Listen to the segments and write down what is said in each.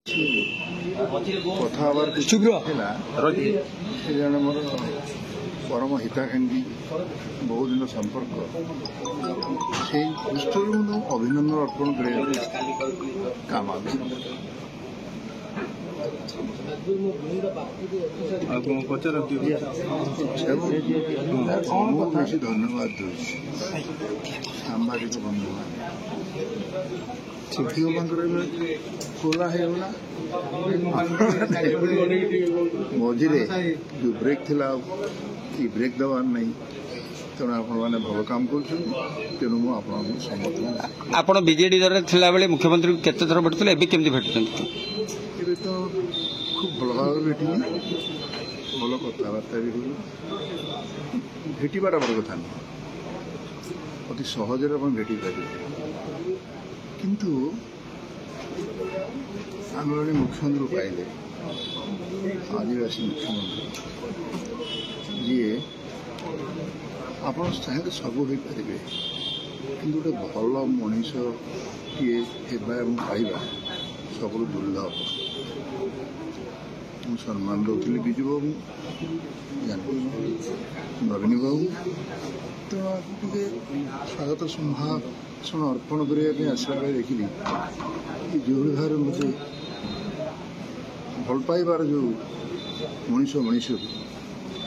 कथा जन मोर परम हिताकांक्षी बहुत दिन संपर्क से दृष्टि मुझे अभिनंदन अर्पण कर काम बेसी धन्यवाद दूसरी सांबादिक बंधु खोला है मझे जो ब्रेक थिला ब्रेक दबार नहीं तेणु आपने भल काम कर तेणु मुझे समर्थन आप बीजेडी दल में मुख्यमंत्री को केते थर भेटुले एबे केमती भेटुछन एबे तो खूब भल भाव भेटिले भल कथबार्ता भी हुई भेटाटा बड़ कथा नहीं अति सहज भेटी पारे किंतु आम मुख्यमंत्री पाइले आदिवासी मुख्यमंत्री जी आप चाहे सब हो पारे कि गोटे भल मनीष किए पाइबा सब दुर्लभ मुझे सम्मान दूसरी विजु बाबू नवीन बाबू तो टे स्वागत संभाषण अर्पण करने आसला देखिली जो भाव मुझे भल पाइबार जो मनीष मनीष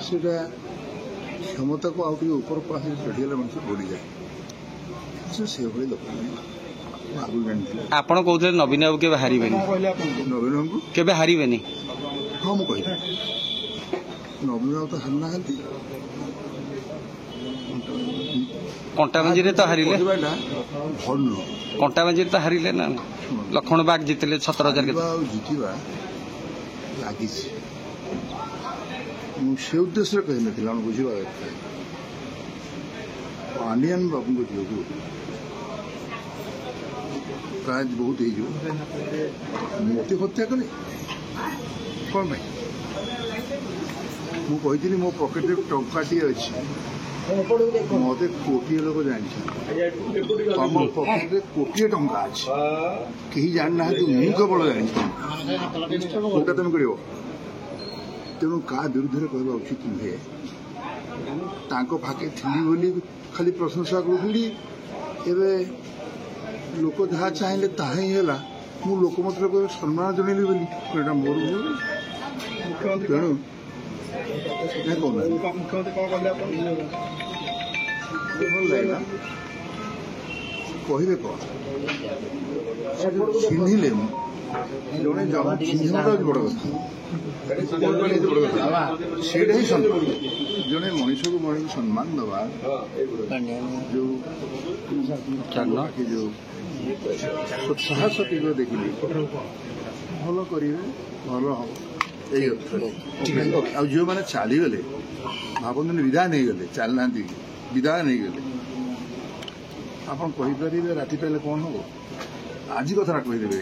से क्षमता को आउट ऊपर पास चढ़ीगले मनुष्य बढ़ी जाए से भाई लोक आगु जानी आप कहते नवीन बाबू के हारे नवीन बाबू के हारे हाँ मुझे नवीन बाबू तो हारना कंटाबाजी तो हारे भल नुह कंटाबाजी तो हारे ना लक्ष्मण बाग जीतले 17,000 जीतवा लगी से उद्देश्य कही ना बुझा दरकार पांडियान बाबू जो प्राय बहुत मूर्ति हत्या कले कौन भाई मुझे मो पकेट टाटी अच्छी मत कोटी लोग जानी तुम पकेट कोटी टंका अच्छी कहीं जाना मुझे केवल जानी कोटा तुम कर तेणु क्या विरुद्ध कहवा उचित नुहे फाके थी खाली प्रशंसा करी लोक जहाँ चाहिए ताही है मु लोकमत सम्मान जनइली बोली मोर तेणु भल लगे कहे कौन चिन्हले जड़े चिन्हटा बड़ कथा से जड़े मनीष को मनीष सम्मान दवा जो जो साहस टीका देखिए भल करेंगे भल हम जो मैंने चलीगले भावना विदाय नहीं गले चलना विदाय नहीं गले आप राति पाले कौन हम आज कथा कहीदेवे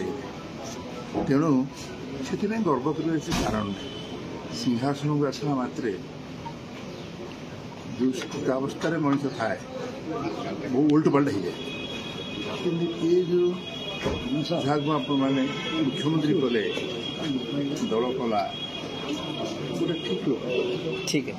तेणु से गर्व कर कारण नहीं सिंहासन को आसला मात्रे जो स्थितावस्था मनीष थाए बहुत उल्ट पल्ट हो जाए कि ये जो जहाँ को आप मुख्यमंत्री कले दल कला गोटे ठीक लोग ठीक है।